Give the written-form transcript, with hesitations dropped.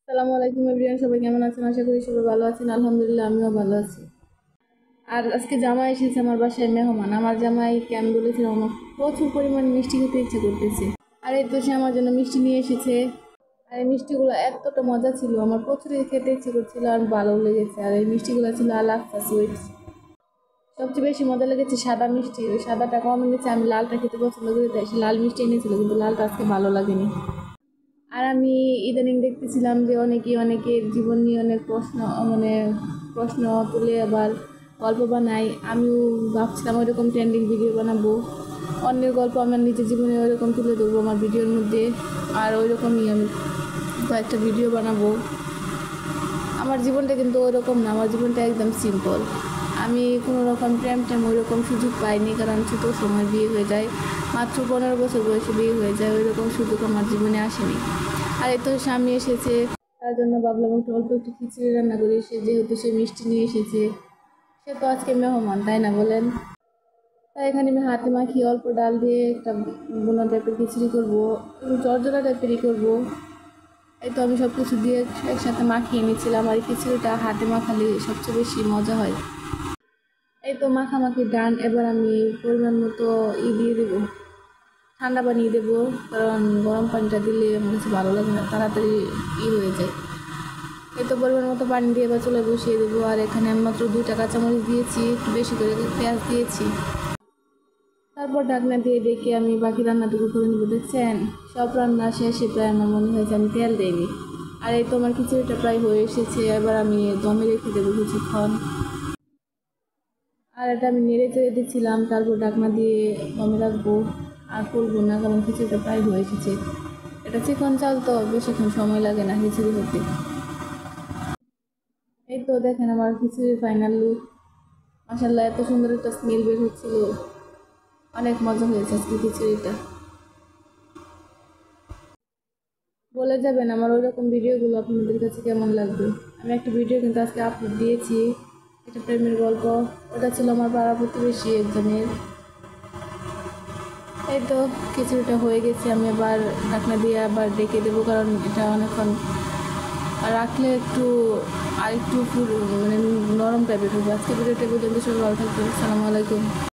আসসালামু আলাইকুম এভরিওয়ান, সবাই কেমন আছেন? আশা করি সবাই ভালো আছেন। আলহামদুলিল্লাহ, আমিও ভালো আছি। আর আজকে জামাই এসেছে আমার বাসায়, মেহমান। আমার জামাইকে আমি বলেছিলাম আমার প্রচুর পরিমাণ মিষ্টি খেতে ইচ্ছে করতেছে। আর এই তো সে আমার জন্য মিষ্টি নিয়ে এসেছে। আর এই মিষ্টিগুলো এতটা মজা ছিল, আমার প্রচুরই খেতে ইচ্ছে করছিল আর ভালো লেগেছে। আর এই মিষ্টিগুলো ছিল আলাফা সুইটস। সবচেয়ে বেশি মজা লেগেছে সাদা মিষ্টি, ওই সাদাটা কম এনেছে। আমি লালটা খেতে পছন্দ করি, তাই সে লাল মিষ্টি এনেছিল, কিন্তু লালটা আজকে ভালো লাগেনি। আর আমি ইদানিং দেখতেছিলাম যে অনেকের জীবন নিয়ে অনেক মানে প্রশ্ন তুলে আবার গল্প বানাই। আমিও ভাবছিলাম ওইরকম ট্রেন্ডিং ভিডিও বানাবো, অন্যের গল্প আমার নিজের জীবনে ওইরকম তুলে ধরবো আমার ভিডিওর মধ্যে। আর ওইরকমই আমি কয়েকটা ভিডিও বানাবো। আমার জীবনটা কিন্তু ওইরকম না, আমার জীবনটা একদম সিম্পল। আমি কোনো রকম প্রেম ওই রকম সুযোগ পাইনি, কারণ ছোটো সময় বিয়ে হয়ে যায়, মাত্র 15 বছর বয়সে বিয়ে হয়ে যায়। ওই রকম সুযোগ আমার জীবনে আসেনি। আর এই তো স্বামী এসেছে, তার জন্য ভাবলাম একটু অল্প একটু খিচুড়ি রান্না করি। সে যেহেতু সে মিষ্টি নিয়ে এসেছে, সে তো আজকে মেহমান, তাই না বলেন? তাই এখানে আমি হাতে মাখিয়ে অল্প ডাল দিয়ে একটা বোনা টাইপের খিচুড়ি করবো, একটু জর্জরা টাইপেরই করবো। এই তো আমি সব কিছু দিয়ে একসাথে মাখিয়ে নিয়েছিলাম। আর এই খিচুড়িটা হাতে মাখালে সবচেয়ে বেশি মজা হয়। এই তো মাখামাখি ডান। এবার আমি পরিমাণ মতো দিয়ে দেবো, ঠান্ডা পানি দেবো, কারণ গরম পানিটা দিলে আমার কাছে ভালো লাগে না, তাড়াতাড়ি হয়ে যায়। এই তো পরিমাণ মতো পানি দিয়ে এবার চুলায় বসিয়ে দেবো। আর এখানে আমি মাত্র 2টা কাঁচামরিচ দিয়েছি, একটু বেশি করে পেঁয়াজ দিয়েছি। তারপর ঢাকনা দিয়ে ডেকে আমি বাকি রান্নাটুকু করে নেবো। দেখছেন, সব রান্না শেষে প্রায় আমার মনে হয়েছে আমি তেল দিইনি। আর এই তো আমার খিচুড়িটা প্রায় হয়ে এসেছে, এবার আমি দমে রেখে দেবো কিছুক্ষণ। আর এটা আমি নেড়ে চেড়ে দিচ্ছিলাম, তারপর ঢাকনা দিয়ে দমে রাখবো। আর করবো না, কারণ খিচুড়িটা প্রায় হয়ে এসেছে। এটা চিকন চাল তো বেশিক্ষণ সময় লাগে না খিচুড়ি হতে। এই তো দেখেন আমার খিচুড়ির ফাইনাল লুক। মাশাআল্লাহ, এত সুন্দর একটা স্মেল বের হচ্ছিল। অনেক মজা হয়েছে আজকে খিচুড়িটা। বলে যাবেন আমার ওই রকম ভিডিওগুলো আপনাদের কাছে কেমন লাগবে। আমি একটা ভিডিও কিন্তু আজকে আপলোড দিয়েছি, এটা প্রেমের গল্প। ওটা ছিল আমার পাড়া প্রতিবেশী একজনের। এই তো খিচুড়িটা হয়ে গেছে, আমি আবার ঢাকনা দিয়ে আবার ডেকে দেবো, কারণ এটা অনেকক্ষণ রাখলে একটু আর একটু মানে নরম টাইপের হবে। আজকে ভিডিওটা পর্যন্ত সবাই ভালো থাকবে। আসসালামু আলাইকুম।